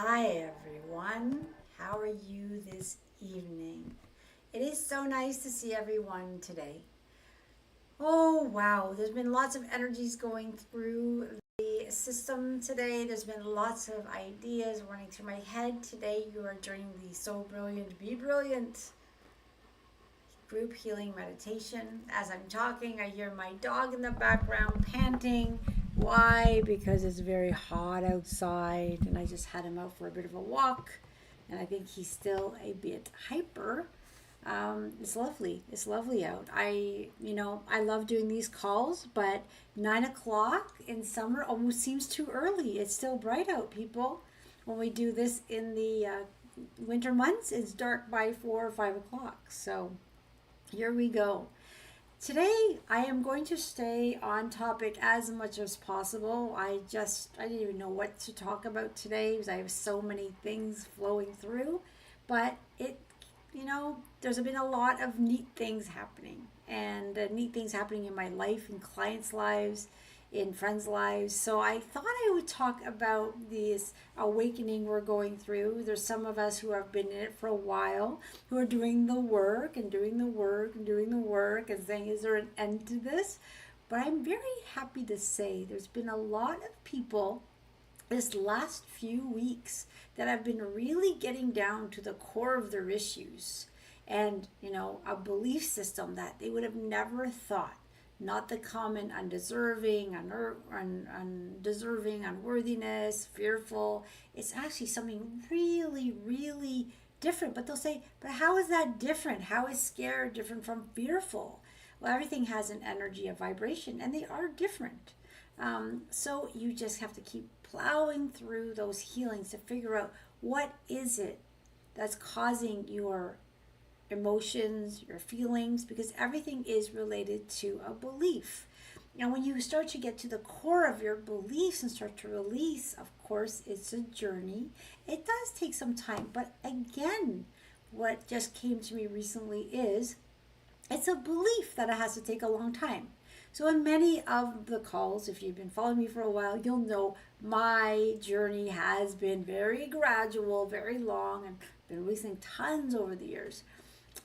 Hi everyone, how are you this evening? It is so nice to see everyone today. Oh wow, there's been lots of energies going through the system today. There's been lots of ideas running through my head today. You are joining the So Brilliant, Be Brilliant group healing meditation. As I'm talking, I hear my dog in the background panting. Why? Because it's very hot outside, and I just had him out for a bit of a walk, and I think he's still a bit hyper. It's lovely. It's lovely out. I love doing these calls, but 9 o'clock in summer almost seems too early. It's still bright out, people. When we do this in the winter months, it's dark by 4 or 5 o'clock. So here we go. Today, I am going to stay on topic as much as possible. I didn't even know what to talk about today because I have so many things flowing through. But there's been a lot of neat things happening and neat things happening in my life, in clients' lives, in friends' lives. So I thought I would talk about this awakening we're going through. There's some of us who have been in it for a while, who are doing the work and doing the work and doing the work and saying, is there an end to this? But I'm very happy to say there's been a lot of people this last few weeks that have been really getting down to the core of their issues and a belief system that they would have never thought, not the common undeserving, undeserving, unworthiness, fearful. It's actually something really, really different. But they'll say, but how is that different? How is scared different from fearful? Well, everything has an energy, a vibration, and they are different. So you just have to keep plowing through those healings to figure out what is it that's causing your emotions, your feelings, because everything is related to a belief. Now, when you start to get to the core of your beliefs and start to release, of course, it's a journey. It does take some time, but again, what just came to me recently is it's a belief that it has to take a long time. So, in many of the calls, if you've been following me for a while, you'll know my journey has been very gradual, very long, and been releasing tons over the years.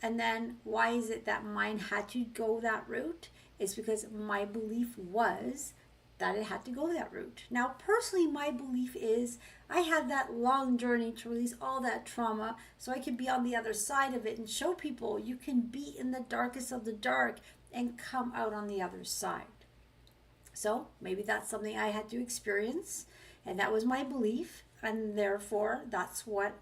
And then, why is it that mine had to go that route? It's because my belief was that it had to go that route. Now, personally, my belief is I had that long journey to release all that trauma so I could be on the other side of it and show people you can be in the darkest of the dark and come out on the other side. So maybe that's something I had to experience, and that was my belief, and therefore that's what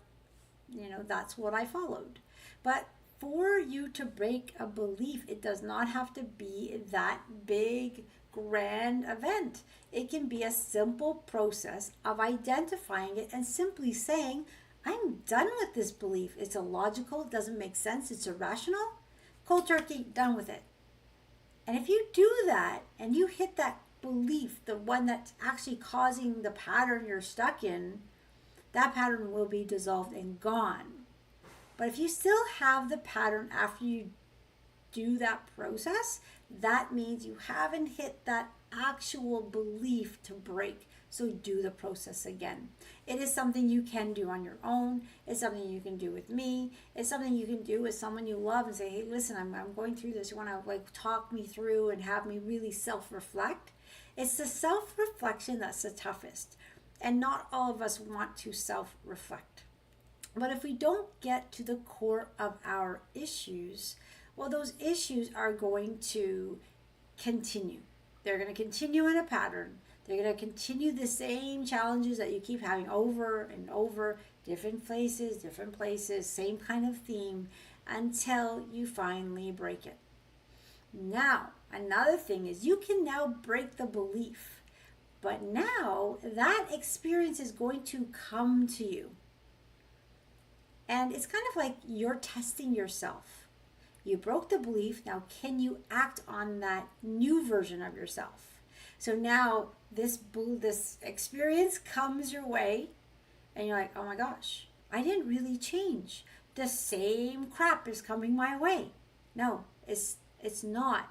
I followed. But for you to break a belief, it does not have to be that big, grand event. It can be a simple process of identifying it and simply saying, I'm done with this belief. It's illogical, it doesn't make sense, it's irrational. Cold turkey, done with it. And if you do that and you hit that belief, the one that's actually causing the pattern you're stuck in, that pattern will be dissolved and gone. But if you still have the pattern after you do that process, that means you haven't hit that actual belief to break. So do the process again. It is something you can do on your own. It's something you can do with me. It's something you can do with someone you love and say, hey, listen, I'm going through this. You want to talk me through and have me really self-reflect? It's the self-reflection that's the toughest. And not all of us want to self-reflect. But if we don't get to the core of our issues, well, those issues are going to continue. They're going to continue in a pattern. They're going to continue the same challenges that you keep having over and over, different places, same kind of theme, until you finally break it. Now, another thing is you can now break the belief, but now that experience is going to come to you. And it's kind of like you're testing yourself. You broke the belief. Now, can you act on that new version of yourself? So now this experience comes your way, and you're like, oh my gosh, I didn't really change. The same crap is coming my way. No, it's not.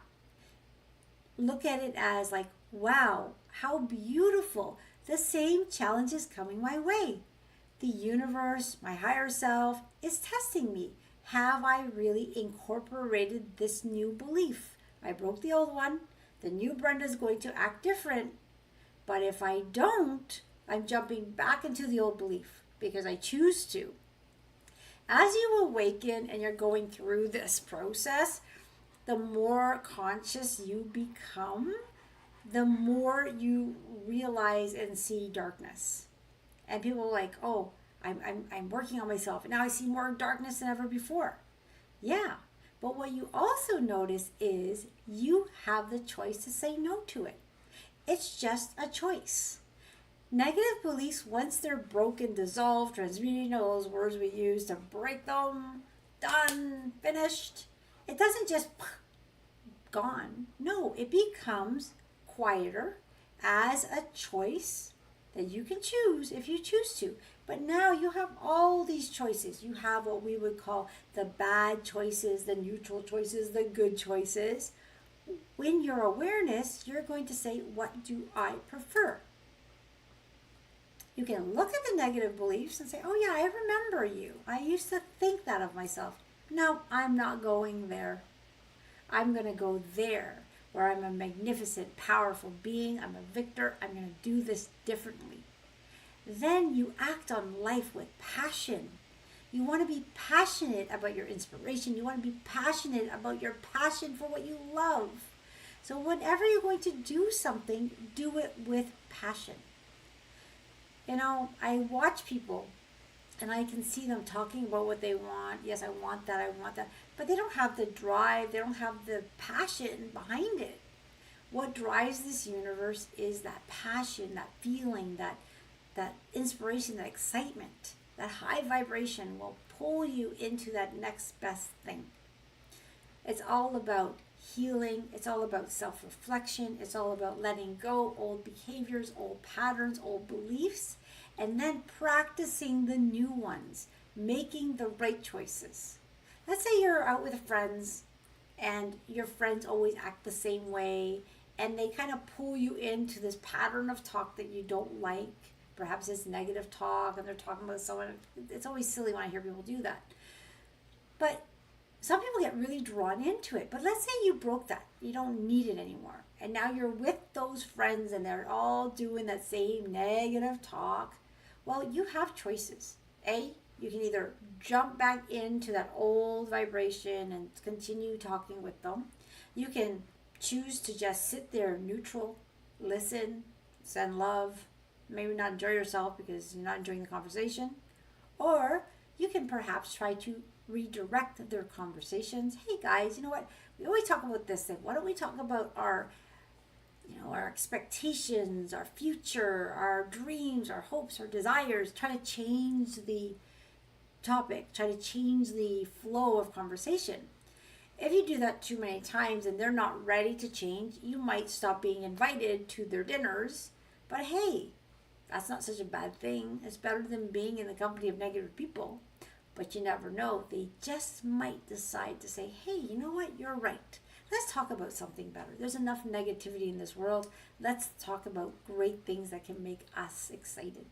Look at it as like, wow, how beautiful. The same challenge is coming my way. the universe, my higher self, is testing me. Have I really incorporated this new belief? I broke the old one. The new Brenda is going to act different. But if I don't, I'm jumping back into the old belief because I choose to. As you awaken and you're going through this process, the more conscious you become, the more you realize and see darkness. And people are like, oh, I'm working on myself. And now I see more darkness than ever before. Yeah. But what you also notice is you have the choice to say no to it. It's just a choice. Negative beliefs, once they're broken, dissolved, transmuted, those words we use to break them, done, finished, it doesn't just gone. No, it becomes quieter as a choice that you can choose if you choose to. But now you have all these choices. You have what we would call the bad choices, the neutral choices, the good choices. In your awareness, you're going to say, what do I prefer? You can look at the negative beliefs and say, oh yeah, I remember you. I used to think that of myself. No, I'm not going there. I'm going to go there where I'm a magnificent, powerful being. I'm a victor. I'm going to do this differently. Then you act on life with passion. You want to be passionate about your inspiration. You want to be passionate about your passion for what you love. So whenever you're going to do something, do it with passion. You know, I watch people and I can see them talking about what they want. Yes, I want that, I want that. But they don't have the drive, they don't have the passion behind it. What drives this universe is that passion, that feeling, that inspiration, that excitement. That high vibration will pull you into that next best thing. It's all about healing. It's all about self-reflection. It's all about letting go old behaviors, old patterns, old beliefs, and then practicing the new ones, making the right choices. Let's say you're out with friends and your friends always act the same way and they kind of pull you into this pattern of talk that you don't like. Perhaps it's negative talk and they're talking about someone. It's always silly when I hear people do that. But some people get really drawn into it. But let's say you broke that. You don't need it anymore. And now you're with those friends and they're all doing that same negative talk. Well, you have choices. A, you can either jump back into that old vibration and continue talking with them. You can choose to just sit there neutral, listen, send love, maybe not enjoy yourself because you're not enjoying the conversation. Or you can perhaps try to redirect their conversations. Hey guys, you know what? We always talk about this thing. Why don't we talk about our expectations, our future, our dreams, our hopes, our desires. Try to change the topic. Try to change the flow of conversation. If you do that too many times and they're not ready to change, you might stop being invited to their dinners. But hey, that's not such a bad thing. It's better than being in the company of negative people. But you never know. They just might decide to say, hey, you know what? You're right. Let's talk about something better. There's enough negativity in this world. Let's talk about great things that can make us excited.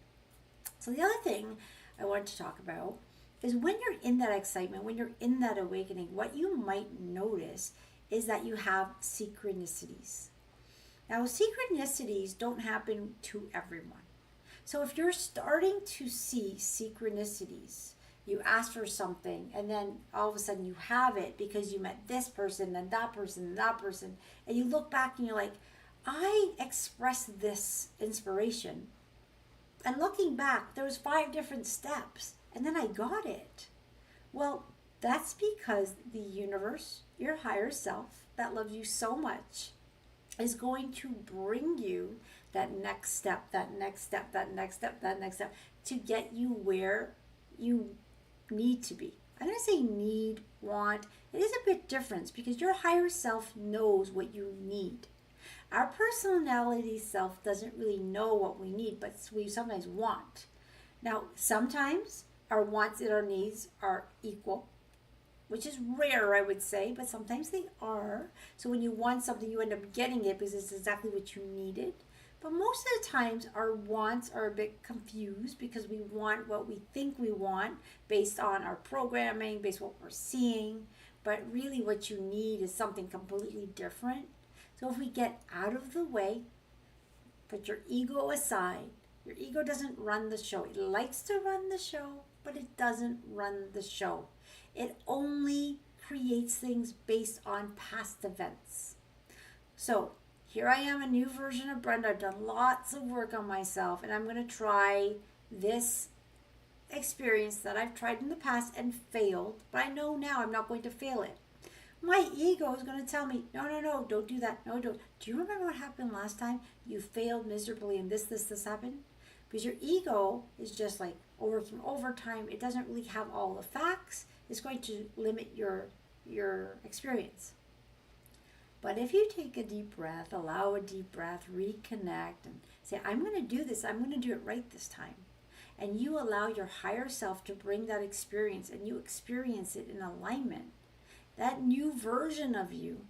So the other thing I want to talk about is when you're in that excitement, when you're in that awakening, what you might notice is that you have synchronicities. Now, synchronicities don't happen to everyone. So if you're starting to see synchronicities, you ask for something and then all of a sudden you have it because you met this person and that person and that person, and you look back and you're like, I expressed this inspiration, and looking back there was 5 different steps and then I got it. Well, that's because the universe, your higher self that loves you so much, is going to bring you that next step, that next step, that next step, that next step to get you where you need to be. I'm going to say need, want. It is a bit different because your higher self knows what you need. Our personality self doesn't really know what we need, but we sometimes want. Now, sometimes our wants and our needs are equal, which is rare, I would say, but sometimes they are. So when you want something, you end up getting it because it's exactly what you needed. But most of the times, our wants are a bit confused because we want what we think we want based on our programming, based on what we're seeing. But really, what you need is something completely different. So if we get out of the way, put your ego aside. Your ego doesn't run the show. It likes to run the show, but it doesn't run the show. It only creates things based on past events. So here I am, a new version of Brenda. I've done lots of work on myself, and I'm going to try this experience that I've tried in the past and failed, but I know now I'm not going to fail it. My ego is going to tell me, no, no, no, don't do that. No, don't. Do you remember what happened last time? You failed miserably and this happened? Because your ego is just like working overtime. It doesn't really have all the facts. It's going to limit your experience. But if you take a deep breath, allow a deep breath, reconnect, and say, I'm going to do this. I'm going to do it right this time. And you allow your higher self to bring that experience, and you experience it in alignment. That new version of you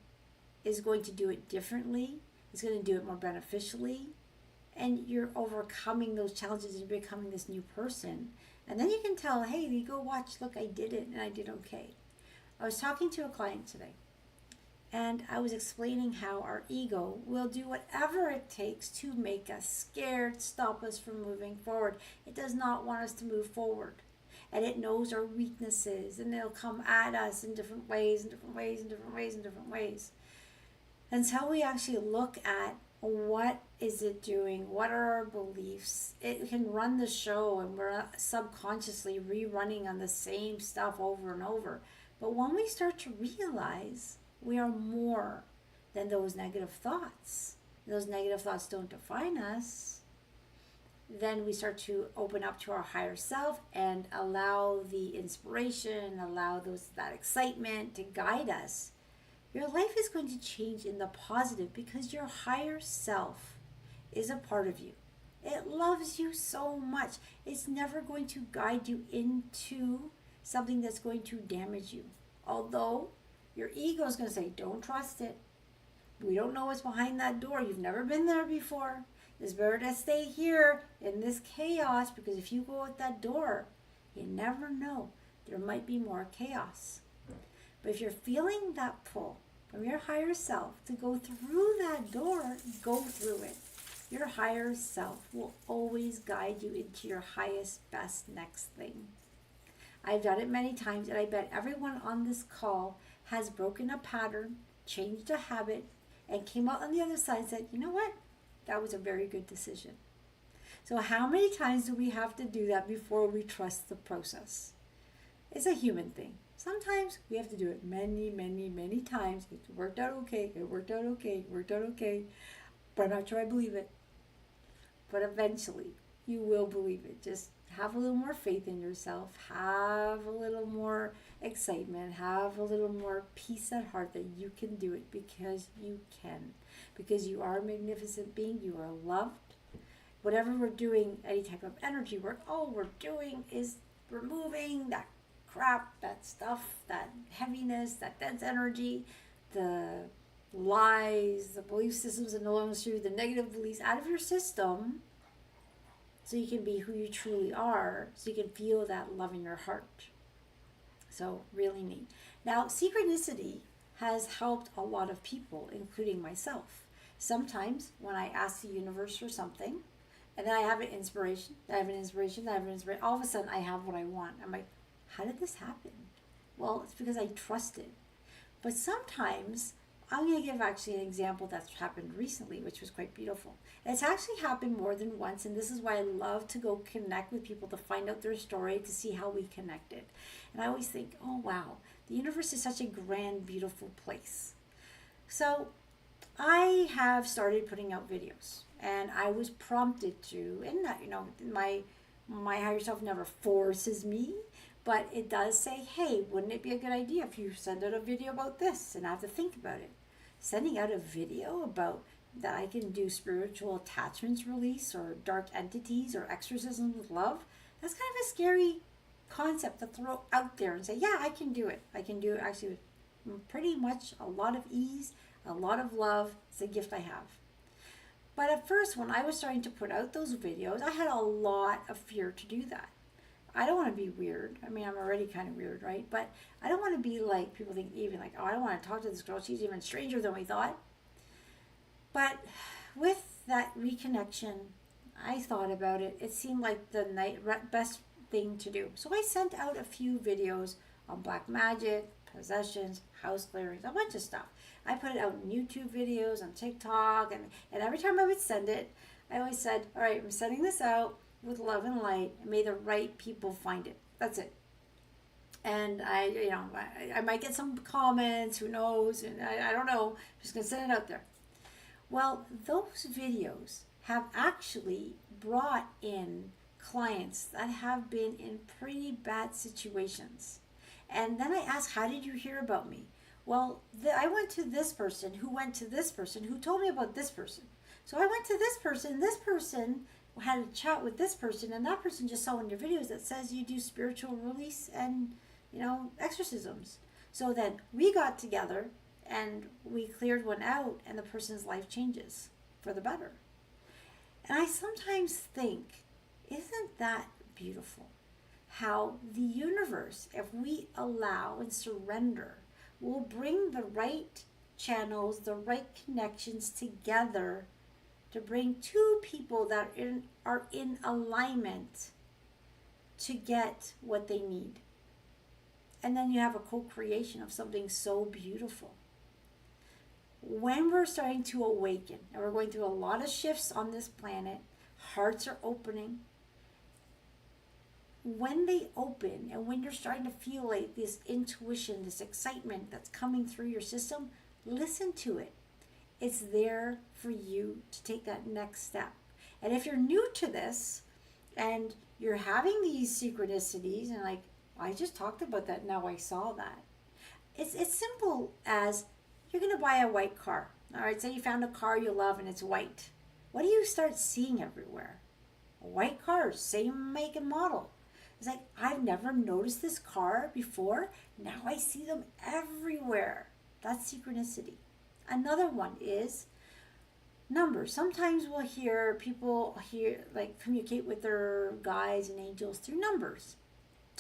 is going to do it differently. It's going to do it more beneficially. And you're overcoming those challenges and you're becoming this new person. And then you can tell, hey, you go watch, look, I did it and I did okay. I was talking to a client today. And I was explaining how our ego will do whatever it takes to make us scared, stop us from moving forward. It does not want us to move forward. And it knows our weaknesses, and it'll come at us in different ways, in different ways, in different ways, in different ways. Until we actually look at what is it doing, what are our beliefs. It can run the show, and we're subconsciously rerunning on the same stuff over and over. But when we start to realize we are more than those negative thoughts, those negative thoughts don't define us, then we start to open up to our higher self and allow the inspiration, allow that excitement to guide us. Your life is going to change in the positive because your higher self is a part of you. It loves you so much. It's never going to guide you into something that's going to damage you. Although your ego is going to say, don't trust it. We don't know what's behind that door. You've never been there before. It's better to stay here in this chaos, because if you go out that door, you never know. There might be more chaos. But if you're feeling that pull from your higher self to go through that door, go through it. Your higher self will always guide you into your highest, best next thing. I've done it many times, and I bet everyone on this call has broken a pattern, changed a habit, and came out on the other side and said, you know what? That was a very good decision. So how many times do we have to do that before we trust the process? It's a human thing. Sometimes we have to do it many, many, many times. It worked out okay. It worked out okay. It worked out okay. But I'm not sure I believe it. But eventually, you will believe it. Just have a little more faith in yourself. Have a little more excitement. Have a little more peace at heart that you can do it, because you can. Because you are a magnificent being. You are loved. Whatever we're doing, any type of energy work, all we're doing is removing that crap, that stuff, that heaviness, that dense energy, the lies, the belief systems that no longer serve you, the negative beliefs out of your system, so you can be who you truly are, so you can feel that love in your heart. So really neat. Now, synchronicity has helped a lot of people, including myself. Sometimes when I ask the universe for something, and then I have an inspiration, all of a sudden I have what I want. I'm like, how did this happen? Well, it's because I trusted. But sometimes, I'm going to give actually an example that's happened recently, which was quite beautiful. And it's actually happened more than once, and this is why I love to go connect with people to find out their story, to see how we connected. And I always think, oh wow, the universe is such a grand, beautiful place. So I have started putting out videos, and I was prompted to, and that, my higher self never forces me, but it does say, hey, wouldn't it be a good idea if you send out a video about this? And I have to think about it. Sending out a video about that I can do spiritual attachments release, or dark entities, or exorcism with love, that's kind of a scary concept to throw out there and say, yeah, I can do it. I can do it actually with pretty much a lot of ease, a lot of love. It's a gift I have. But at first, when I was starting to put out those videos, I had a lot of fear to do that. I don't want to be weird. I mean, I'm already kind of weird, right? But I don't want to be like, people think even like, oh, I don't want to talk to this girl. She's even stranger than we thought. But with that reconnection, I thought about it. It seemed like the best thing to do. So I sent out a few videos on black magic, possessions, house clearings, a bunch of stuff. I put it out in YouTube videos, on TikTok, and every time I would send it, I always said, all right, I'm sending this out with love and light, and may the right people find it. That's it. And I might get some comments, who knows, and I don't know, I'm just going to send it out there. Well, those videos have actually brought in clients that have been in pretty bad situations. And then I asked, how did you hear about me? Well, I went to this person who went to this person who told me about this person. So I went to this person had a chat with this person, and that person just saw in your videos that says you do spiritual release and, exorcisms. So then we got together and we cleared one out, and the person's life changes for the better. And I sometimes think, isn't that beautiful? How the universe, if we allow and surrender, will bring the right channels, the right connections together to bring two people that are in alignment to get what they need. And then you have a co-creation of something so beautiful. When we're starting to awaken, and we're going through a lot of shifts on this planet, hearts are opening. When they open, and when you're starting to feel like this intuition, this excitement that's coming through your system, listen to it. It's there for you to take that next step. And if you're new to this and you're having these synchronicities and like, I just talked about that, now I saw that. It's simple as you're going to buy a white car. All right, say you found a car you love and it's white. What do you start seeing everywhere? White cars, same make and model. It's like, I've never noticed this car before. Now I see them everywhere. That's synchronicity. Another one is numbers. Sometimes we'll hear people communicate with their guides and angels through numbers.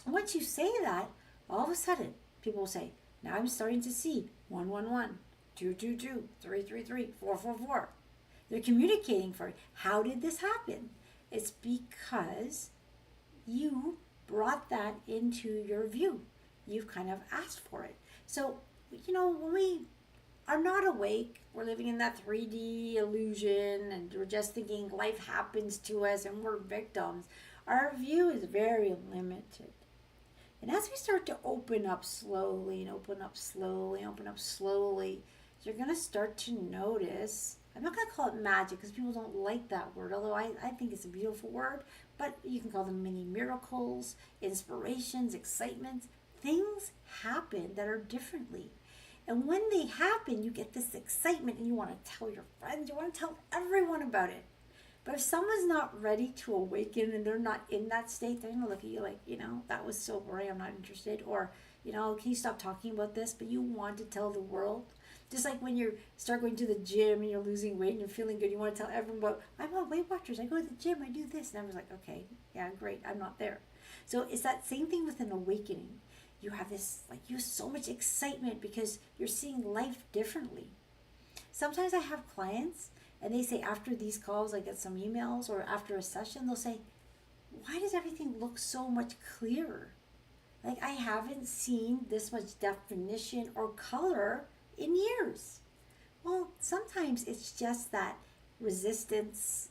Once you say that, all of a sudden, people will say, now I'm starting to see 111, 222, 333, 444. They're communicating for you. How did this happen? It's because you brought that into your view. You've kind of asked for it. So, when we are not awake, we're living in that 3D illusion and we're just thinking life happens to us and we're victims. Our view is very limited. And as we start to open up slowly, you're going to start to notice, I'm not going to call it magic because people don't like that word, although I think it's a beautiful word, but you can call them mini miracles, inspirations, excitements. Things happen that are differently. And when they happen, you get this excitement and you want to tell your friends, you want to tell everyone about it. But if someone's not ready to awaken and they're not in that state, they're going to look at you like, that was so boring, I'm not interested. Or, can you stop talking about this? But you want to tell the world. Just like when you start going to the gym and you're losing weight and you're feeling good, you want to tell everyone about, I'm on Weight Watchers, I go to the gym, I do this. And everyone's like, okay, yeah, great, I'm not there. So it's that same thing with an awakening. You have this, you have so much excitement because you're seeing life differently. Sometimes I have clients and they say after these calls, I get some emails, or after a session, they'll say, why does everything look so much clearer? Like I haven't seen this much definition or color in years. Well, sometimes it's just that resistance,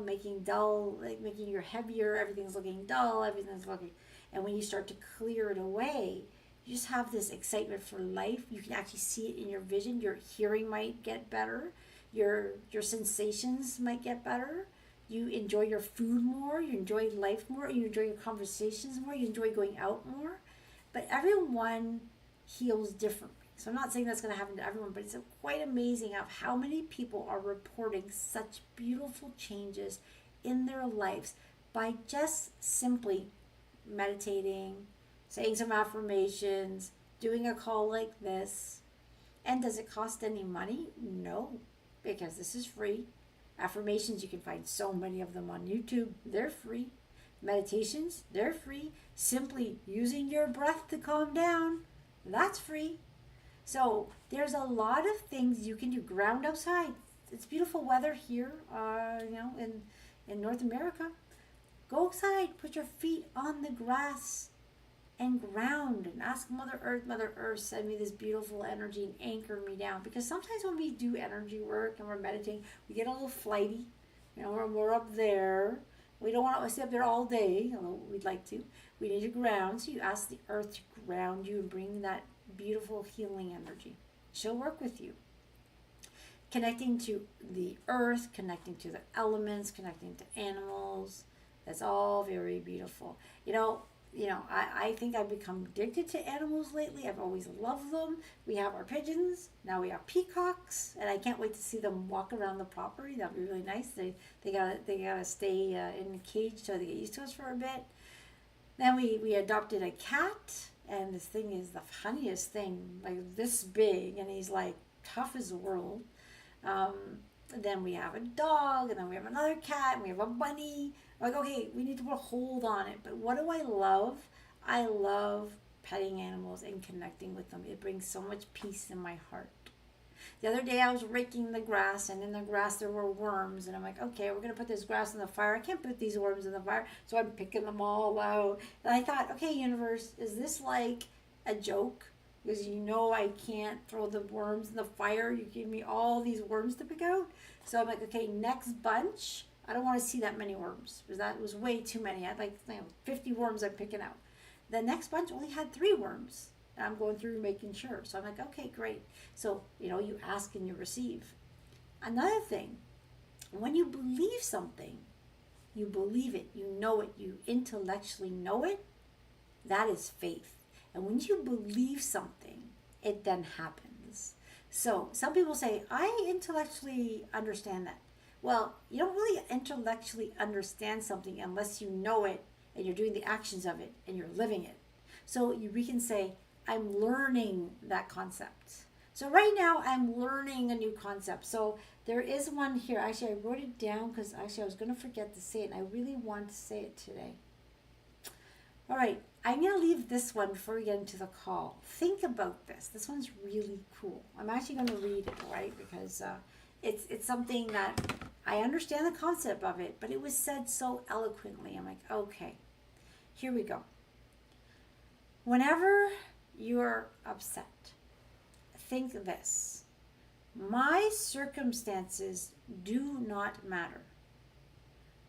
making dull, making you heavier, everything's looking dull, and when you start to clear it away, you just have this excitement for life. You can actually see it in your vision. Your hearing might get better. Your sensations might get better. You enjoy your food more. You enjoy life more. You enjoy your conversations more. You enjoy going out more. But everyone heals differently. So I'm not saying that's going to happen to everyone, but it's quite amazing of how many people are reporting such beautiful changes in their lives by just simply meditating, saying some affirmations, doing a call like this. And does it cost any money? No, because this is free. Affirmations, you can find so many of them on YouTube. They're free. Meditations, they're free. Simply using your breath to calm down, that's free. So there's a lot of things you can do. Ground outside. It's beautiful weather here, in North America. Go outside, put your feet on the grass and ground and ask Mother Earth, send me this beautiful energy and anchor me down. Because sometimes when we do energy work and we're meditating, we get a little flighty. When we're up there. We don't want to stay up there all day, although we'd like to. We need to ground. So you ask the earth to ground you and bring that beautiful healing energy. She'll work with you. Connecting to the earth, connecting to the elements, connecting to animals. That's all very beautiful. I think I've become addicted to animals lately. I've always loved them. We have our pigeons. Now we have peacocks, and I can't wait to see them walk around the property. That'd be really nice. They gotta stay in the cage so they get used to us for a bit. Then we adopted a cat, and this thing is the funniest thing, like this big, and he's like tough as the world. Then we have a dog, and then we have another cat, and we have a bunny. Like, okay, we need to put a hold on it. But what do I love? I love petting animals and connecting with them. It brings so much peace in my heart. The other day I was raking the grass, and in the grass there were worms. And I'm like, okay, we're going to put this grass in the fire. I can't put these worms in the fire. So I'm picking them all out. And I thought, okay, universe, is this like a joke? Because I can't throw the worms in the fire. You give me all these worms to pick out. So I'm like, okay, next bunch. I don't want to see that many worms because that was way too many. I had 50 worms I'm picking out. The next bunch only had 3 worms. And I'm going through making sure. So I'm like, okay, great. So, you ask and you receive. Another thing, when you believe something, you believe it, you know it, you intellectually know it, that is faith. And when you believe something, it then happens. So some people say, I intellectually understand that. Well, you don't really intellectually understand something unless you know it and you're doing the actions of it and you're living it. So we can say, I'm learning that concept. So right now I'm learning a new concept. So there is one here. Actually, I wrote it down because I was going to forget to say it, and I really want to say it today. All right, I'm going to leave this one before we get into the call. Think about this. This one's really cool. I'm actually going to read it, right, because it's something that I understand the concept of it, but it was said so eloquently. I'm like, okay, here we go. Whenever you're upset, think this. My circumstances do not matter.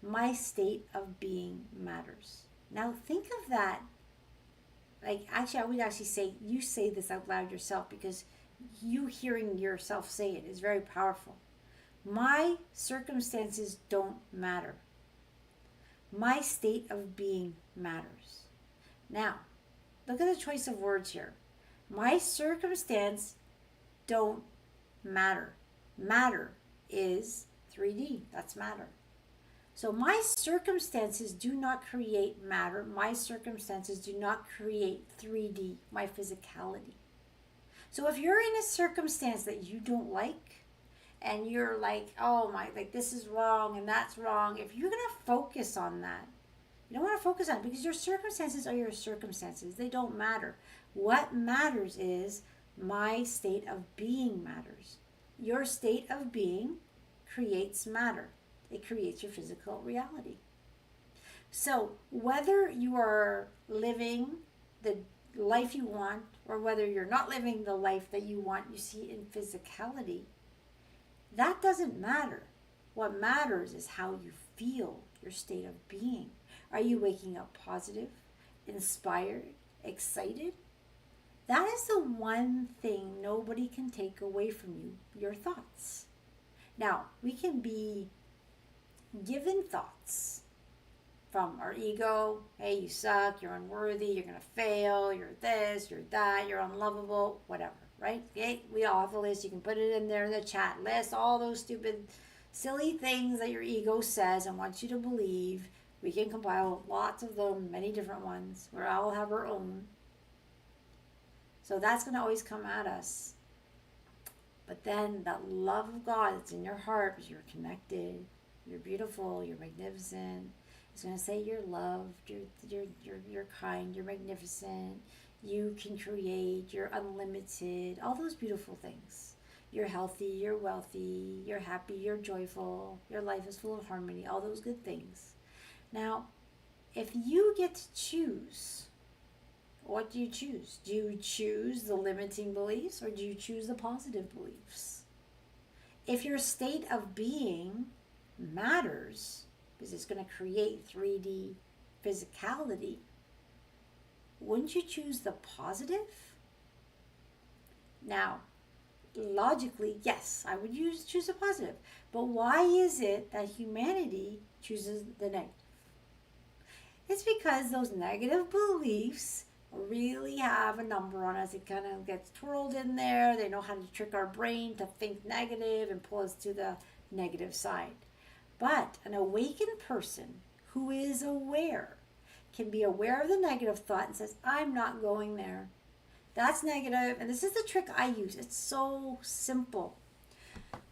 My state of being matters. Now think of that. I would actually say, you say this out loud yourself, because you hearing yourself say it is very powerful. My circumstances don't matter. My state of being matters. Now, look at the choice of words here. My circumstance don't matter. Matter is 3D. That's matter. So my circumstances do not create matter. My circumstances do not create 3D, my physicality. So if you're in a circumstance that you don't like, and you're like, oh my, this is wrong and that's wrong, if you're going to focus on that, you don't want to focus on it, because your circumstances are your circumstances. They don't matter. What matters is my state of being matters. Your state of being creates matter. It creates your physical reality. So whether you are living the life you want, or whether you're not living the life that you want, you see in physicality, that doesn't matter. What matters is how you feel, your state of being. Are you waking up positive, inspired, excited? That is the one thing nobody can take away from you, your thoughts. Now, we can be given thoughts from our ego. Hey, you suck, you're unworthy, you're going to fail, you're this, you're that, you're unlovable, whatever, right? Okay, we all have a list. You can put it in there in the chat. List all those stupid, silly things that your ego says and wants you to believe. We can compile lots of them, many different ones. We all have our own. So that's going to always come at us. But then that love of God that's in your heart, you're connected, you're beautiful, you're magnificent. It's going to say you're loved, you're kind, you're magnificent, you can create, you're unlimited, all those beautiful things. You're healthy, you're wealthy, you're happy, you're joyful, your life is full of harmony, all those good things. Now, if you get to choose, what do you choose? Do you choose the limiting beliefs or do you choose the positive beliefs? If your state of being matters, because it's going to create 3D physicality, wouldn't you choose the positive? Now, logically, yes, I would choose the positive. But why is it that humanity chooses the negative? It's because those negative beliefs really have a number on us. It kind of gets twirled in there. They know how to trick our brain to think negative and pull us to the negative side. But an awakened person who is aware can be aware of the negative thought and says, I'm not going there. That's negative. And this is the trick I use. It's so simple.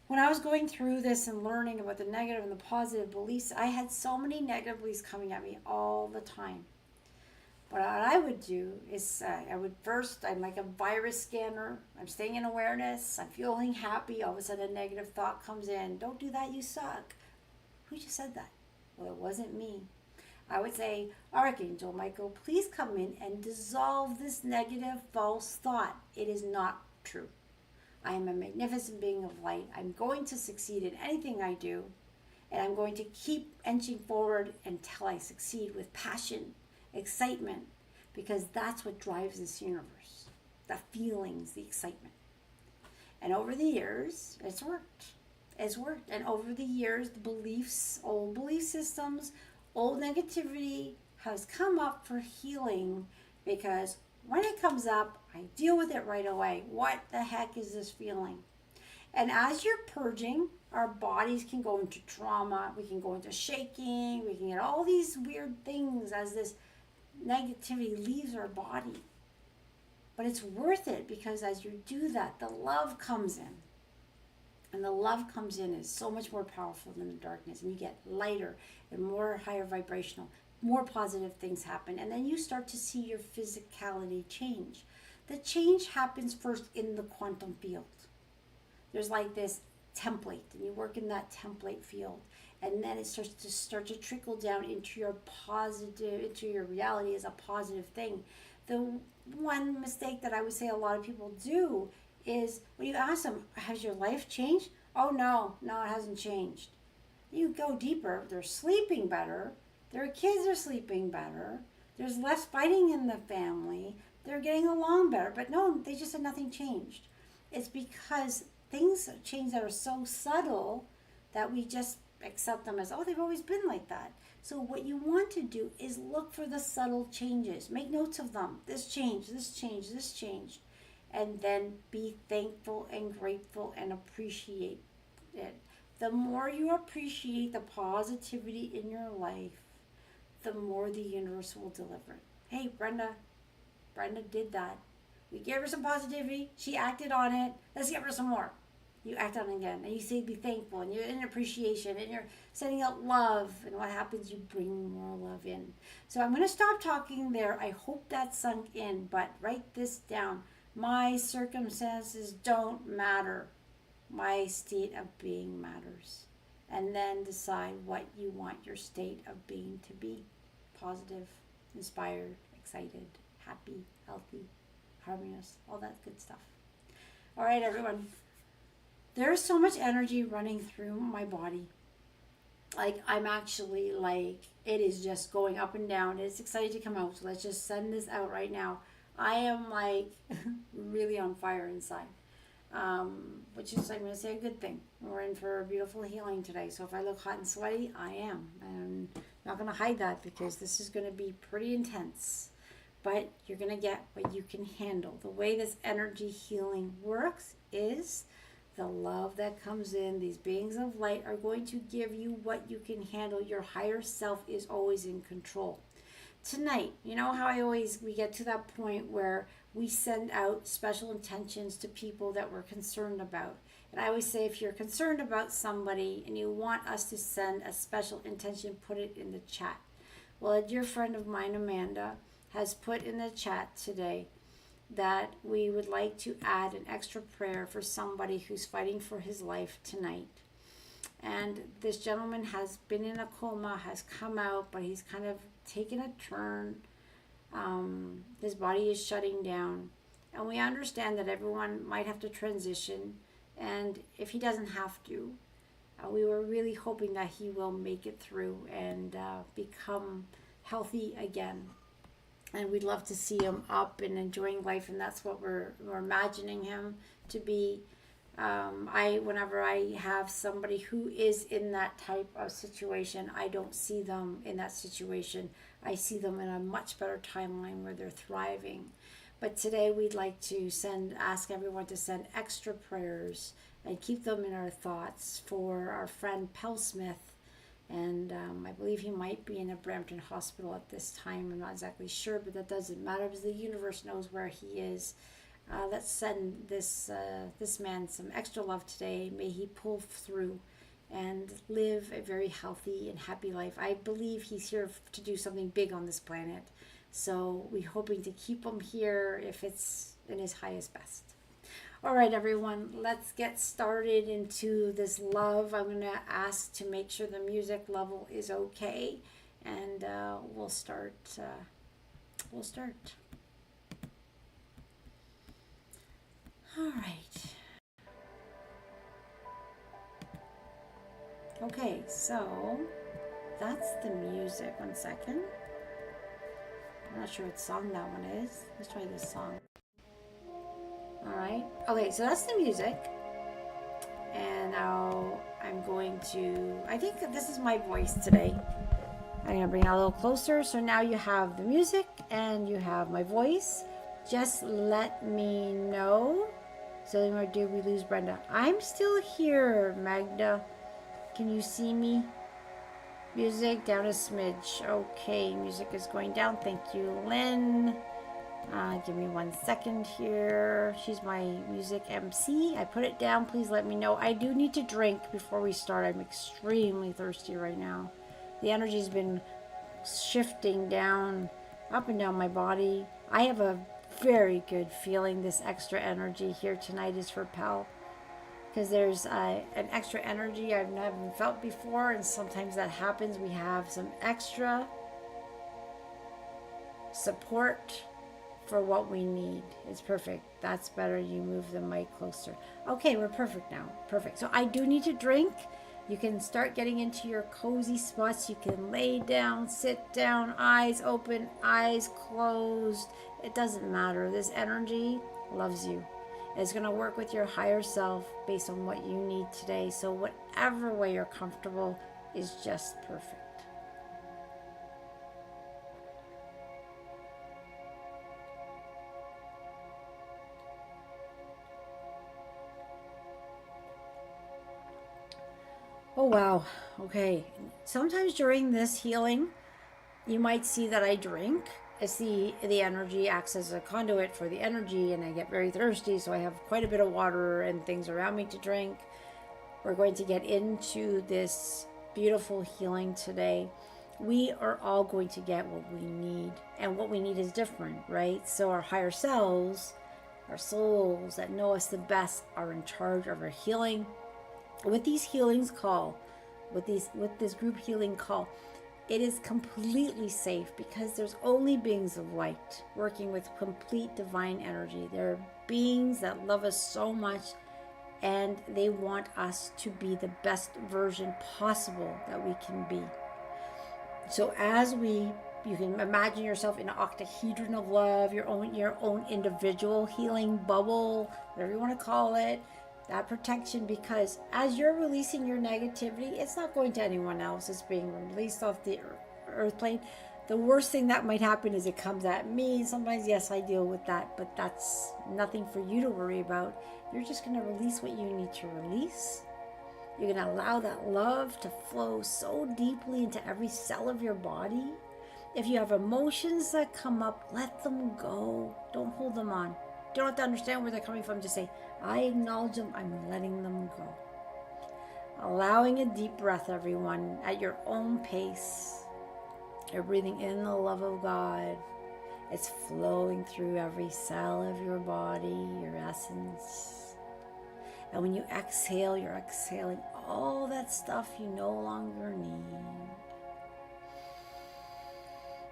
When I was going through this and learning about the negative and the positive beliefs, I had so many negative beliefs coming at me all the time. What I would do is I'm like a virus scanner. I'm staying in awareness. I'm feeling happy. All of a sudden a negative thought comes in. Don't do that, you suck. Who just said that? Well, it wasn't me. I would say, Archangel Michael, please come in and dissolve this negative false thought. It is not true. I am a magnificent being of light. I'm going to succeed in anything I do. And I'm going to keep inching forward until I succeed with passion, excitement, because that's what drives this universe. The feelings, the excitement. And over the years, it's worked. It's worked. And over the years, the beliefs, old belief systems, old negativity has come up for healing, because when it comes up, I deal with it right away. What the heck is this feeling? And as you're purging, our bodies can go into trauma. We can go into shaking. We can get all these weird things as this negativity leaves our body. But it's worth it, because as you do that, the love comes in. And the love comes in is so much more powerful than the darkness. And you get lighter and more higher vibrational. More positive things happen. And then you start to see your physicality change. The change happens first in the quantum field. There's like this template, and you work in that template field. And then it starts to trickle down into your positive, into your reality as a positive thing. The one mistake that I would say a lot of people do is when you ask them, has your life changed? Oh, no, it hasn't changed. You go deeper, they're sleeping better, their kids are sleeping better, there's less fighting in the family, they're getting along better. But no, they just said nothing changed. It's because things change that are so subtle that we just accept them as, oh, they've always been like that. So what you want to do is look for the subtle changes. Make notes of them. This changed, this changed, this changed. And then be thankful and grateful and appreciate it. The more you appreciate the positivity in your life, the more the universe will deliver it. Hey, Brenda did that. We gave her some positivity. She acted on it. Let's give her some more. You act on it again. And you say be thankful. And you're in appreciation. And you're sending out love. And what happens? You bring more love in. So I'm going to stop talking there. I hope that sunk in. But write this down. My circumstances don't matter. My state of being matters. And then decide what you want your state of being to be. Positive, inspired, excited, happy, healthy, harmonious, all that good stuff. All right, everyone. There's so much energy running through my body. Like, I'm actually like, it is just going up and down. It's excited to come out. So let's just send this out right now. I am like really on fire inside, which is, I'm going to say, a good thing. We're in for a beautiful healing today. So if I look hot and sweaty, I am. I'm not going to hide that, because this is going to be pretty intense. But you're going to get what you can handle. The way this energy healing works is the love that comes in. These beings of light are going to give you what you can handle. Your higher self is always in control. Tonight, you know how we get to that point where we send out special intentions to people that we're concerned about. And I always say, if you're concerned about somebody and you want us to send a special intention, put it in the chat. Well, a dear friend of mine, Amanda, has put in the chat today that we would like to add an extra prayer for somebody who's fighting for his life tonight. And this gentleman has been in a coma, has come out, but he's kind of taken a turn. His body is shutting down. And we understand that everyone might have to transition. And if he doesn't have to, we were really hoping that he will make it through and become healthy again. And we'd love to see him up and enjoying life, and that's what we're imagining him to be. Whenever I have somebody who is in that type of situation, I don't see them in that situation. I see them in a much better timeline where they're thriving. But today we'd like to ask everyone to send extra prayers and keep them in our thoughts for our friend Pell Smith. And I believe he might be in a Brampton hospital at this time. I'm not exactly sure, but that doesn't matter because the universe knows where he is. Let's send this man some extra love today. May he pull through and live a very healthy and happy life. I believe he's here to do something big on this planet. So we're hoping to keep him here if it's in his highest best. All right, everyone, let's get started into this love. I'm going to ask to make sure the music level is okay, and we'll start. All right. Okay, so that's the music. 1 second. I'm not sure what song that one is. Let's try this song. All right. Okay, so that's the music. And now I'm going to, I think this is my voice today. I'm going to bring it a little closer. So now you have the music and you have my voice. Just let me know. So did we lose Brenda? I'm still here, Magda. Can you see me? Music down a smidge. Okay, music is going down. Thank you, Lynn. Give me 1 second here. She's my music MC. I put it down. Please let me know. I do need to drink before we start. I'm extremely thirsty right now. The energy's been shifting down, up and down my body. I have a very good feeling this extra energy here tonight is for Pell. Because there's an extra energy I've never felt before, and sometimes that happens. We have some extra support for what we need. It's perfect. That's better. You move the mic closer. Okay, we're perfect now. Perfect. So I do need to drink. You can start getting into your cozy spots. You can lay down, sit down, eyes open, eyes closed. It doesn't matter. This energy loves you. It's going to work with your higher self based on what you need today. So whatever way you're comfortable is just perfect. Oh, wow. Okay. Sometimes during this healing, you might see that I drink. As the energy acts as a conduit for the energy, and I get very thirsty, so I have quite a bit of water and things around me to drink. We're going to get into this beautiful healing today. We are all going to get what we need, and what we need is different, right? So our higher selves, our souls that know us the best, are in charge of our healing. With these healings call, with this group healing call, it is completely safe because there's only beings of light working with complete divine energy. There are beings that love us so much, and they want us to be the best version possible that we can be. So you can imagine yourself in an octahedron of love, your own individual healing bubble, whatever you want to call it. That protection, because as you're releasing your negativity, it's not going to anyone else. It's being released off the earth plane. The worst thing that might happen is it comes at me. Sometimes, yes, I deal with that, but that's nothing for you to worry about. You're just going to release what you need to release. You're going to allow that love to flow so deeply into every cell of your body If you have emotions that come up, let them go. Don't hold them on. You don't have to understand where they're coming from. Just say, I acknowledge them. I'm letting them go. Allowing a deep breath, everyone, at your own pace. You're breathing in the love of God. It's flowing through every cell of your body, your essence. And when you exhale, you're exhaling all that stuff you no longer need.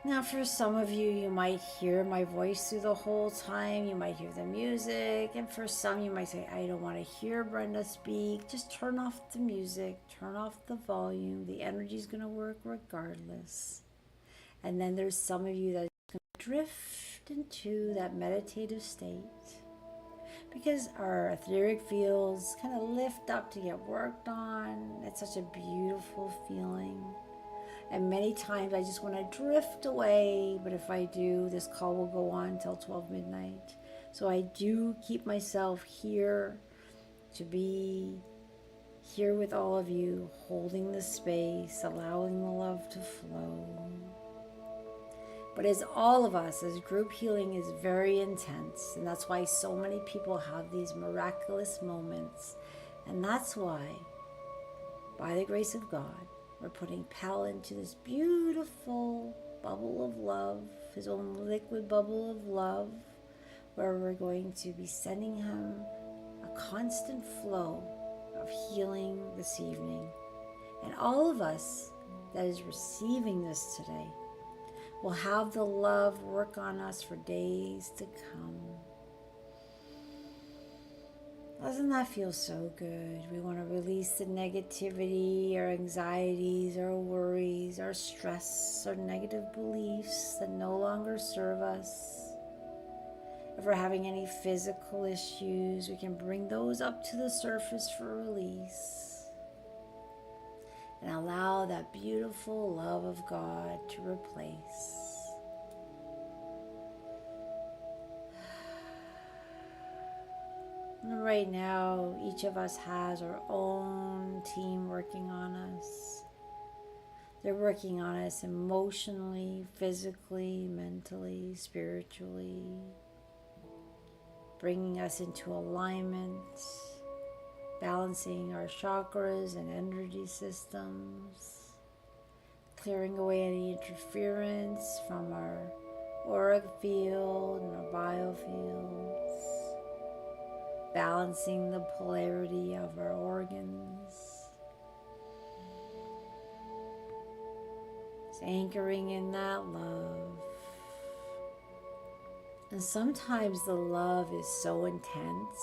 Now, for some of you, you might hear my voice through the whole time. You might hear the music. And for some, you might say, I don't want to hear Brenda speak. Just turn off the music, turn off the volume. The energy is going to work regardless. And then there's some of you that are going to drift into that meditative state. Because our etheric fields kind of lift up to get worked on. It's such a beautiful feeling. And many times I just want to drift away, but if I do, this call will go on till 12 midnight. So I do keep myself here to be here with all of you, holding the space, allowing the love to flow. But as all of us, as group healing is very intense, and that's why so many people have these miraculous moments. And that's why, by the grace of God, we're putting Pal into this beautiful bubble of love, his own liquid bubble of love, where we're going to be sending him a constant flow of healing this evening. And all of us that is receiving this today will have the love work on us for days to come. Doesn't that feel so good? We want to release the negativity, our anxieties, our worries, our stress, our negative beliefs that no longer serve us. If we're having any physical issues, we can bring those up to the surface for release. And allow that beautiful love of God to replace. And right now, each of us has our own team working on us. They're working on us emotionally, physically, mentally, spiritually, bringing us into alignment, balancing our chakras and energy systems, clearing away any interference from our auric field and our biofields, balancing the polarity of our organs, just anchoring in that love. And sometimes the love is so intense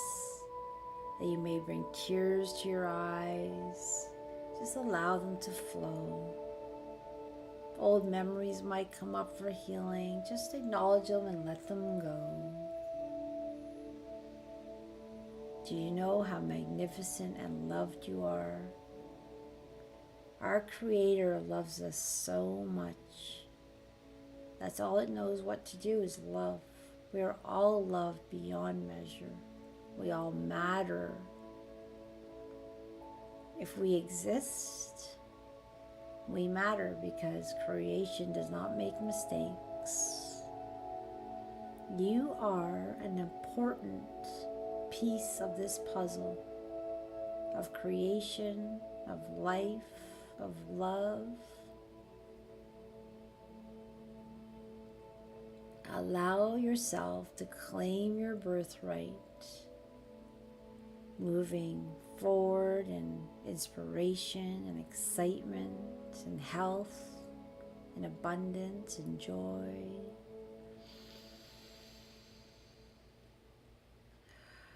that you may bring tears to your eyes. Just allow them to flow. Old memories might come up for healing. Just acknowledge them and let them go. Do you know how magnificent and loved you are? Our Creator loves us so much. That's all it knows what to do is love. We are all loved beyond measure. We all matter. If we exist, we matter because creation does not make mistakes. You are an important piece of this puzzle of creation, of life, of love. Allow yourself to claim your birthright, moving forward in inspiration and excitement and health and abundance and joy.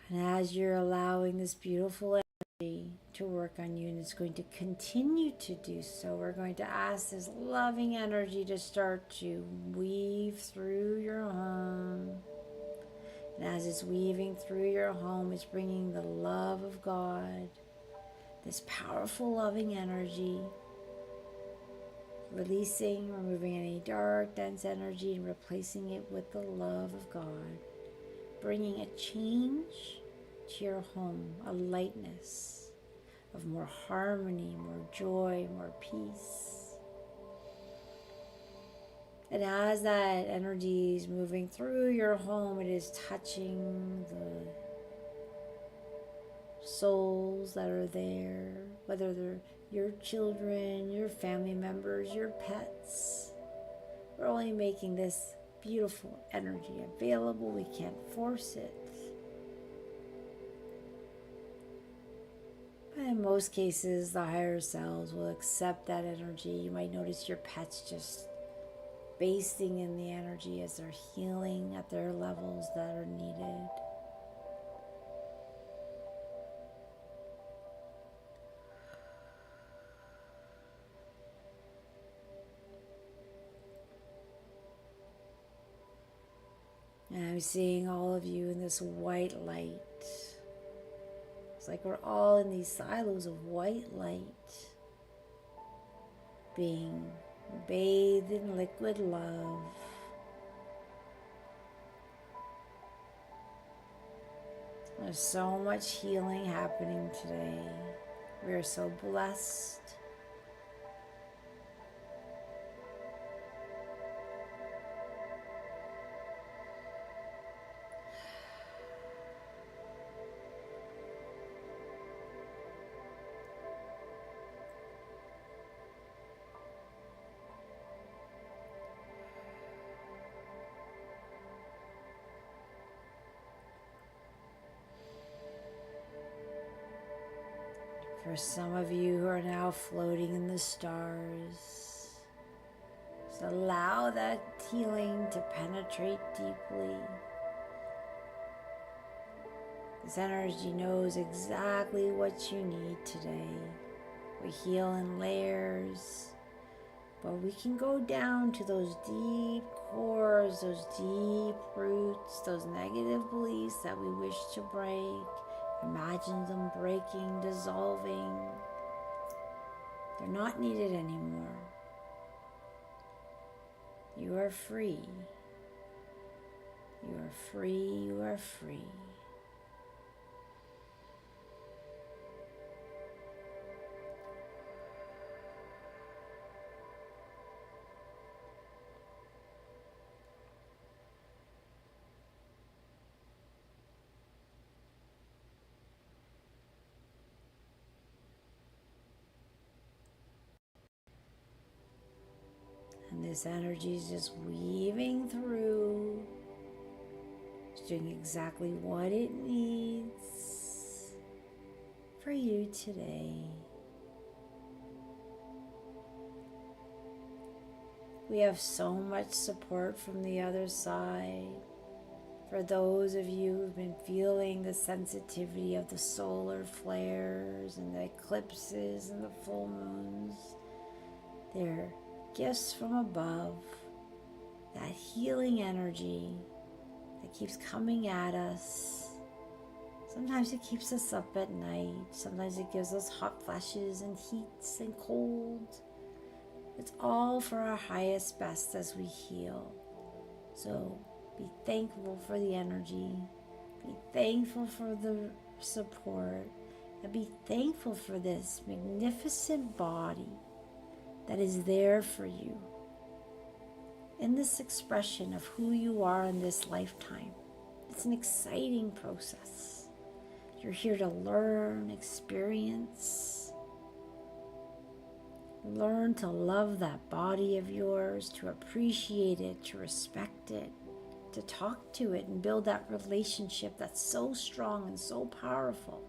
And as you're allowing this beautiful energy to work on you, and it's going to continue to do so, we're going to ask this loving energy to start to weave through your home. And as it's weaving through your home, it's bringing the love of God, this powerful loving energy, releasing, removing any dark, dense energy and replacing it with the love of God, bringing a change to your home, a lightness of more harmony, more joy, more peace. And as that energy is moving through your home, it is touching the souls that are there, whether they're your children, your family members, your pets. We're only making this beautiful energy available. We can't force it. But in most cases, the higher selves will accept that energy. You might notice your pets just basting in the energy as they're healing at their levels that are needed. And I'm seeing all of you in this white light. It's like we're all in these silos of white light, being bathed in liquid love. There's so much healing happening today. We are so blessed. For some of you who are now floating in the stars, just allow that healing to penetrate deeply. This energy knows exactly what you need today. We heal in layers, but we can go down to those deep cores, those deep roots, those negative beliefs that we wish to break. Imagine them breaking, dissolving. They're not needed anymore. You are free. You are free. You are free. And this energy is just weaving through. It's doing exactly what it needs for you today. We have so much support from the other side. For those of you who've been feeling the sensitivity of the solar flares and the eclipses and the full moons, they're gifts from above, that healing energy that keeps coming at us. Sometimes it keeps us up at night. Sometimes it gives us hot flashes and heats and cold. It's all for our highest best as we heal. So be thankful for the energy. Be thankful for the support. And be thankful for this magnificent body that is there for you in this expression of who you are in this lifetime. It's an exciting process. You're here to learn, experience, learn to love that body of yours, to appreciate it, to respect it, to talk to it and build that relationship that's so strong and so powerful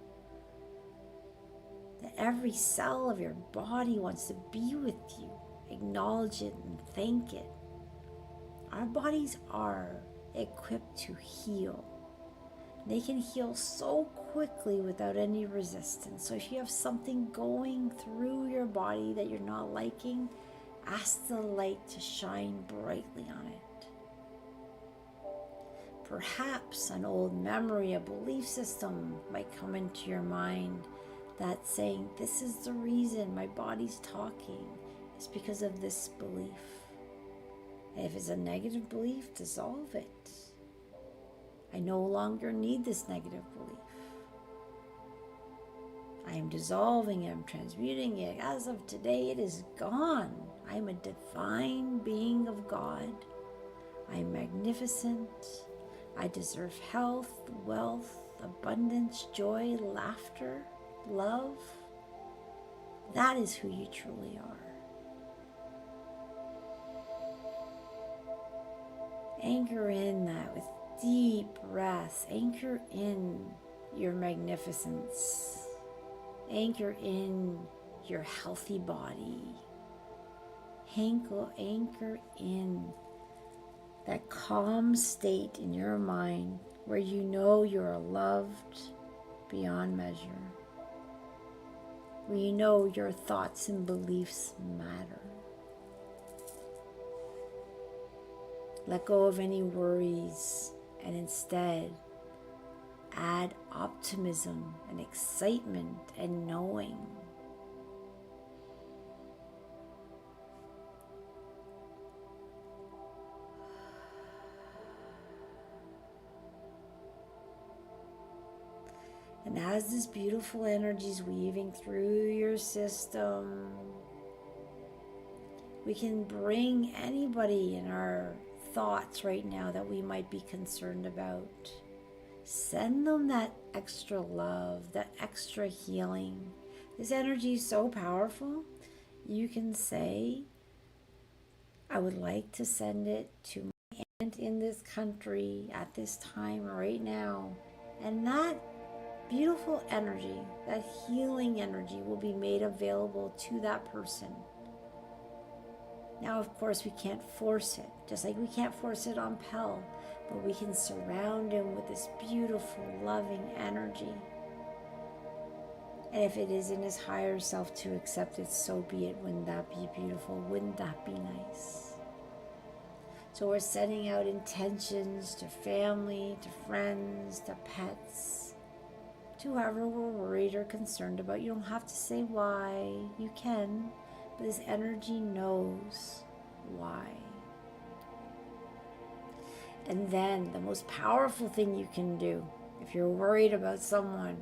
that every cell of your body wants to be with you, acknowledge it and thank it. Our bodies are equipped to heal. They can heal so quickly without any resistance. So if you have something going through your body that you're not liking, ask the light to shine brightly on it. Perhaps an old memory, a belief system might come into your mind that's saying, this is the reason my body's talking. It's because of this belief. And if it's a negative belief, dissolve it. I no longer need this negative belief. I I am dissolving it, I'm transmuting it. As of today, it is gone. I am a divine being of God. I am magnificent. I deserve health, wealth, abundance, joy, laughter, love. That is who you truly are. Anchor in that with deep breaths. Anchor in your magnificence. Anchor in your healthy body. Anchor in that calm state in your mind where you know you are loved beyond measure. Where you know your thoughts and beliefs matter. Let go of any worries and instead add optimism and excitement and knowing. And as this beautiful energy is weaving through your system, we can bring anybody in our thoughts right now that we might be concerned about. Send them that extra love, that extra healing. This energy is so powerful. You can say, I would like to send it to my aunt in this country at this time right now. And that beautiful energy, that healing energy will be made available to that person. Now, of course, we can't force it, just like we can't force it on Pell, but we can surround him with this beautiful, loving energy. And if it is in his higher self to accept it, so be it. Wouldn't that be beautiful? Wouldn't that be nice? So we're sending out intentions to family, to friends, to pets, to whoever we're worried or concerned about. You don't have to say why. You can. But this energy knows why. And then the most powerful thing you can do if you're worried about someone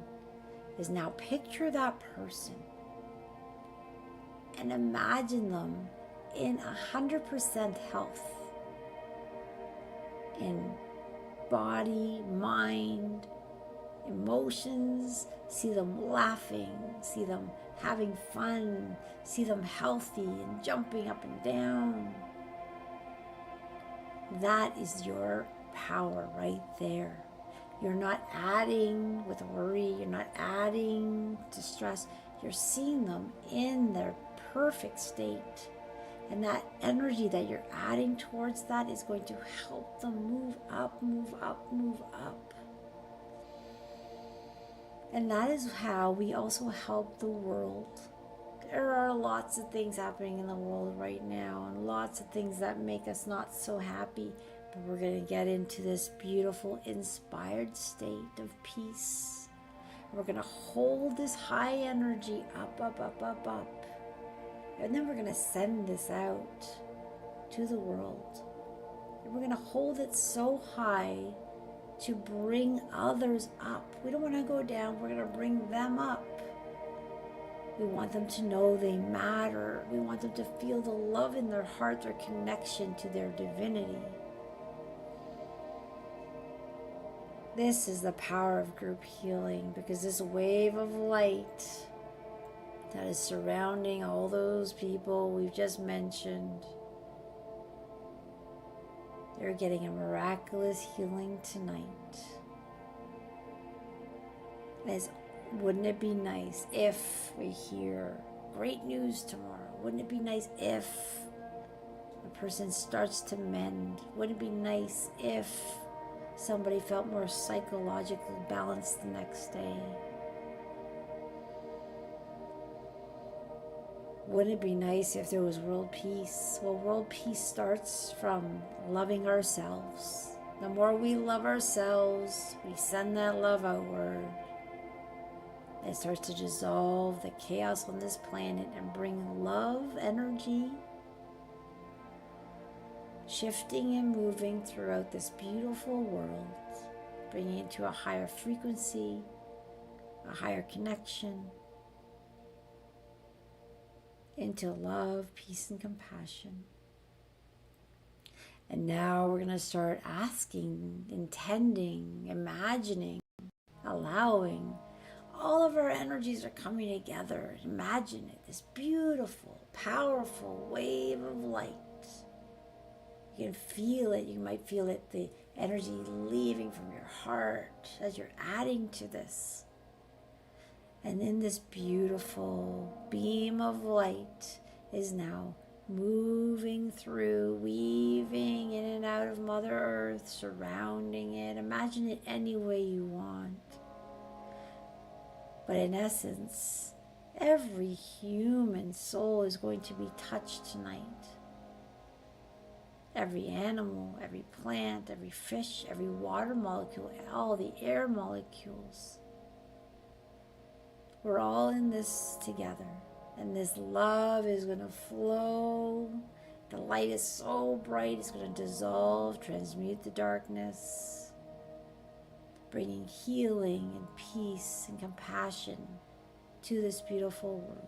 is now picture that person and imagine them in 100% health, in body, mind, emotions. See them laughing, see them having fun, see them healthy and jumping up and down. That is your power right there. You're not adding with worry, you're not adding to stress. You're seeing them in their perfect state. And that energy that you're adding towards that is going to help them move up, move up, move up. And that is how we also help the world. There are lots of things happening in the world right now and lots of things that make us not so happy. But we're going to get into this beautiful, inspired state of peace. We're going to hold this high energy up, up, up, up, up. And then we're going to send this out to the world. And we're going to hold it so high to bring others up. We don't want to go down. We're going to bring them up. We want them to know they matter. We want them to feel the love in their heart, their connection to their divinity. This is the power of group healing, because this wave of light that is surrounding all those people we've just mentioned, they're getting a miraculous healing tonight. Wouldn't it be nice if we hear great news tomorrow? Wouldn't it be nice if a person starts to mend? Wouldn't it be nice if somebody felt more psychologically balanced the next day? Wouldn't it be nice if there was world peace? Well, world peace starts from loving ourselves. The more we love ourselves, we send that love outward. It starts to dissolve the chaos on this planet and bring love energy, shifting and moving throughout this beautiful world, bringing it to a higher frequency, a higher connection, into love, peace, and compassion. And now we're going to start asking, intending, imagining, allowing. All of our energies are coming together. Imagine it, this beautiful, powerful wave of light. You can feel it. You might feel it, the energy leaving from your heart as you're adding to this. And then this beautiful beam of light is now moving through, weaving in and out of Mother Earth, surrounding it. Imagine it any way you want. But in essence, every human soul is going to be touched tonight. Every animal, every plant, every fish, every water molecule, all the air molecules. We're all in this together. And this love is going to flow. The light is so bright, it's going to dissolve, transmute the darkness, bringing healing and peace and compassion to this beautiful world.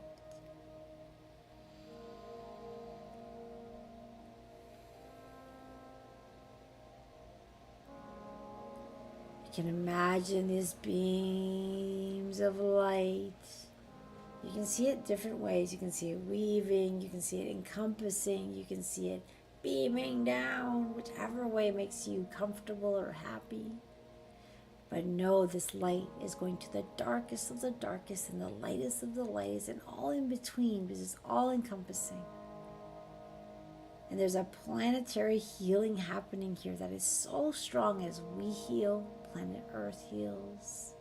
You can imagine these beams of light. You can see it different ways. You can see it weaving, you can see it encompassing, you can see it beaming down, whichever way makes you comfortable or happy. But know this light is going to the darkest of the darkest and the lightest of the lightest and all in between, because it's all encompassing. And there's a planetary healing happening here that is so strong. As we heal, planet Earth heals.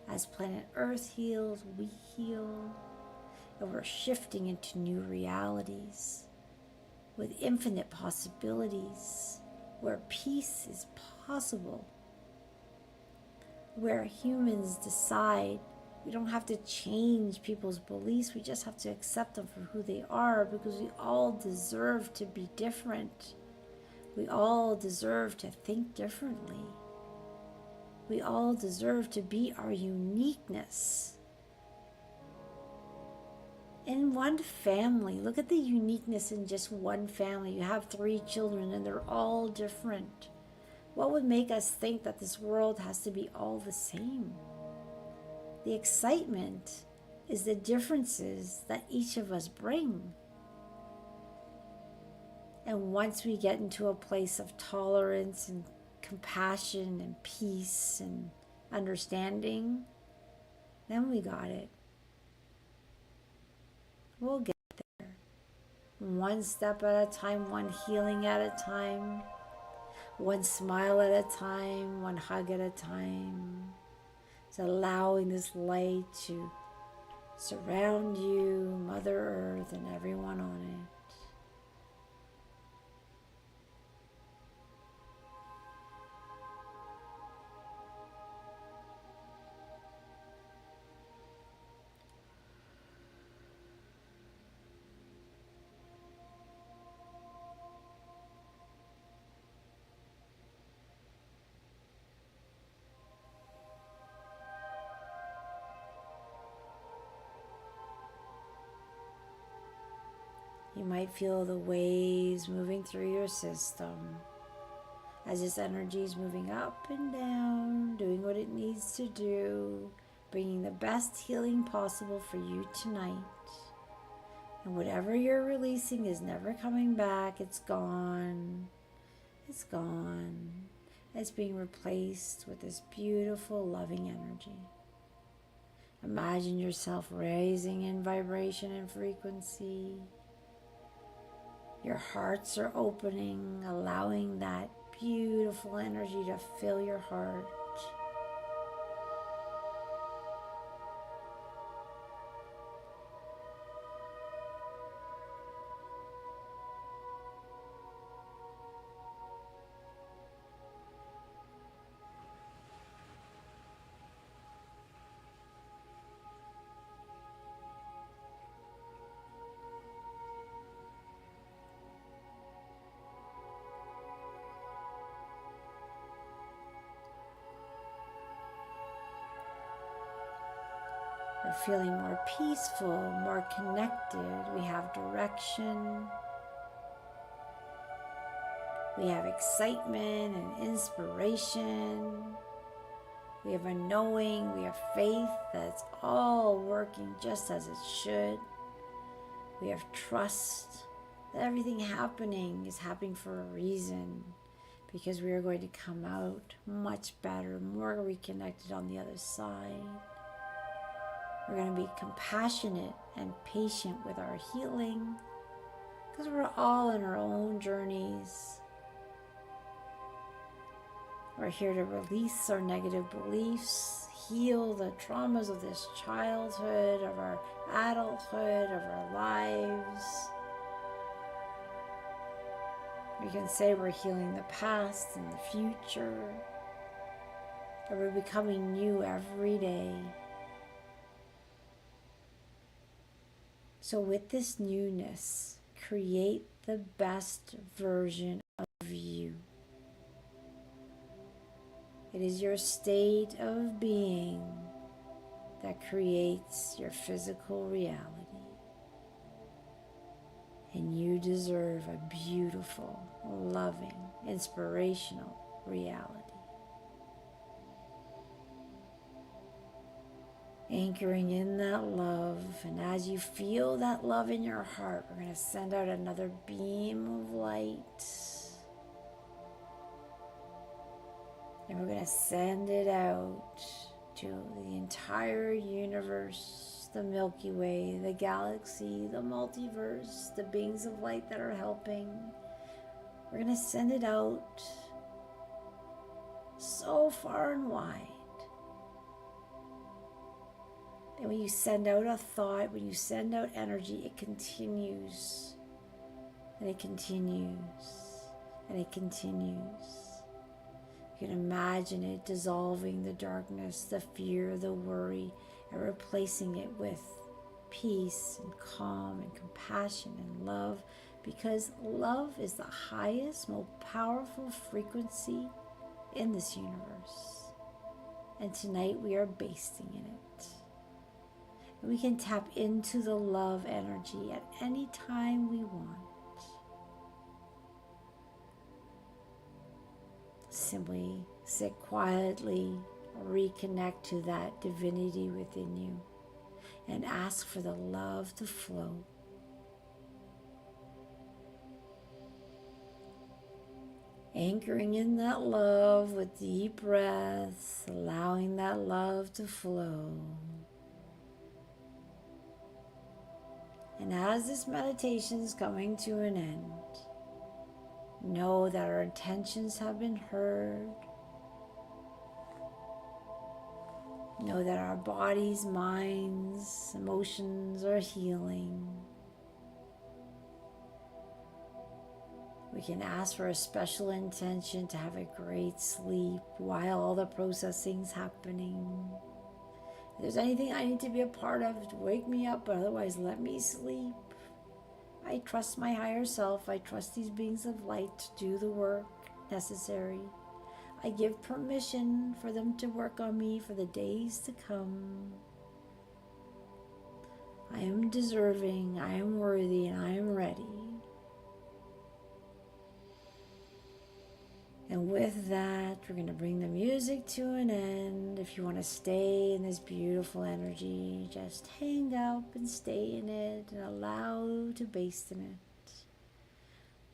As planet Earth heals, we heal. And we're shifting into new realities with infinite possibilities, where peace is possible, where humans decide we don't have to change people's beliefs, we just have to accept them for who they are, because we all deserve to be different. We all deserve to think differently. We all deserve to be our uniqueness. In one family, look at the uniqueness in just one family. You have 3 children and they're all different. What would make us think that this world has to be all the same? The excitement is the differences that each of us bring. And once we get into a place of tolerance and compassion and peace and understanding, then we got it. We'll get there. One step at a time, one healing at a time, one smile at a time, one hug at a time. It's allowing this light to surround you, Mother Earth, and everyone on it. You might feel the waves moving through your system as this energy is moving up and down, doing what it needs to do, bringing the best healing possible for you tonight. And whatever you're releasing is never coming back. It's gone. It's gone. It's being replaced with this beautiful, loving energy. Imagine yourself raising in vibration and frequency. Your hearts are opening, allowing that beautiful energy to fill your heart. We're feeling more peaceful, more connected. We have direction. We have excitement and inspiration. We have a knowing, we have faith that it's all working just as it should. We have trust that everything happening is happening for a reason, because we are going to come out much better, more reconnected on the other side. We're going to be compassionate and patient with our healing, because we're all in our own journeys. We're here to release our negative beliefs, heal the traumas of this childhood, of our adulthood, of our lives. We can say we're healing the past and the future, that we're becoming new every day. So with this newness, create the best version of you. It is your state of being that creates your physical reality. And you deserve a beautiful, loving, inspirational reality. Anchoring in that love, and as you feel that love in your heart, we're going to send out another beam of light. And we're going to send it out to the entire universe, the Milky Way, the galaxy, the multiverse, the beings of light that are helping. We're going to send it out so far and wide. And when you send out a thought, when you send out energy, it continues, and it continues, and it continues. You can imagine it dissolving the darkness, the fear, the worry, and replacing it with peace and calm and compassion and love, because love is the highest, most powerful frequency in this universe. And tonight we are basking in it. And we can tap into the love energy at any time we want. Simply sit quietly, reconnect to that divinity within you, and ask for the love to flow. Anchoring in that love with deep breaths, allowing that love to flow. And as this meditation is coming to an end, know that our intentions have been heard. Know that our bodies, minds, emotions are healing. We can ask for a special intention to have a great sleep while all the processing's happening. If there's anything I need to be a part of, wake me up, but otherwise let me sleep. I trust my higher self. I trust these beings of light to do the work necessary. I give permission for them to work on me for the days to come. I am deserving, I am worthy, and I am ready. And with that, we're going to bring the music to an end. If you want to stay in this beautiful energy, just hang up and stay in it and allow to baste in it.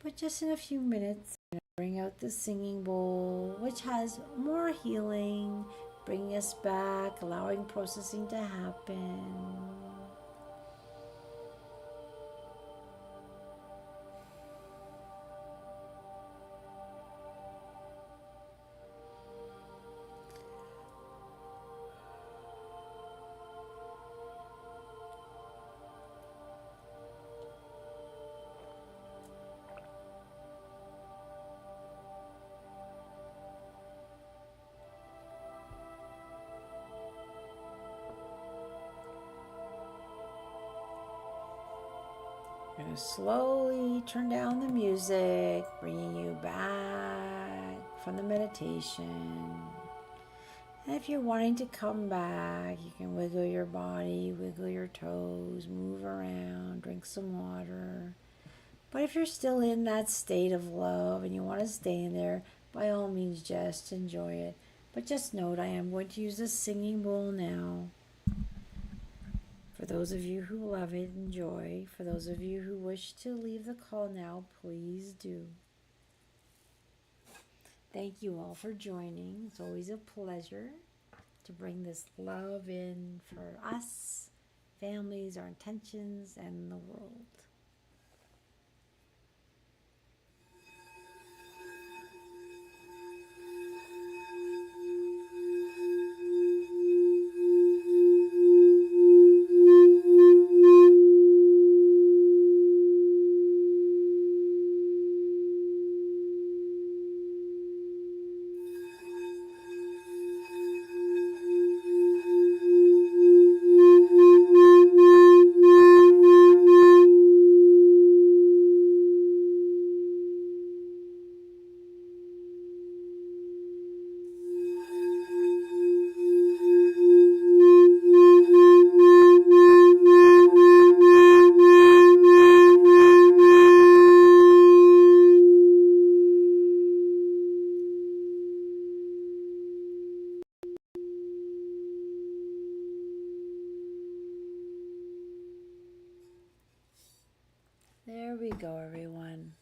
But just in a few minutes, I'm going to bring out the singing bowl, which has more healing, bringing us back, allowing processing to happen. I'm going to slowly turn down the music, bringing you back from the meditation. And if you're wanting to come back, you can wiggle your body, wiggle your toes, move around, drink some water. But if you're still in that state of love and you want to stay in there, by all means, just enjoy it. But just note, I am going to use this singing bowl now. For those of you who love it, enjoy. For those of you who wish to leave the call now, please do. Thank you all for joining. It's always a pleasure to bring this love in for us, families, our intentions, and the world. There we go, everyone.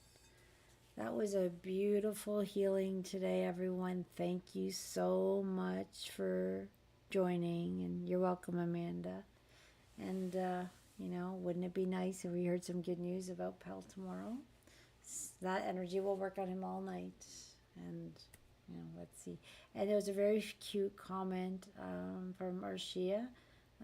That was a beautiful healing today, everyone. Thank you so much for joining, and you're welcome, Amanda. And, wouldn't it be nice if we heard some good news about Pal tomorrow? That energy will work on him all night. And, let's see. And there was a very cute comment from Arshia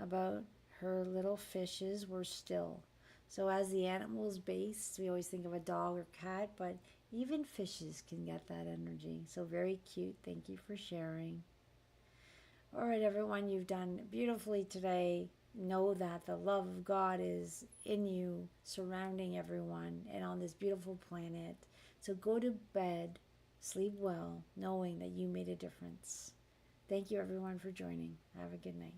about her little fishes were still. So as the animal is based, we always think of a dog or cat, but even fishes can get that energy. So very cute. Thank you for sharing. All right, everyone, you've done beautifully today. Know that the love of God is in you, surrounding everyone, and on this beautiful planet. So go to bed, sleep well, knowing that you made a difference. Thank you, everyone, for joining. Have a good night.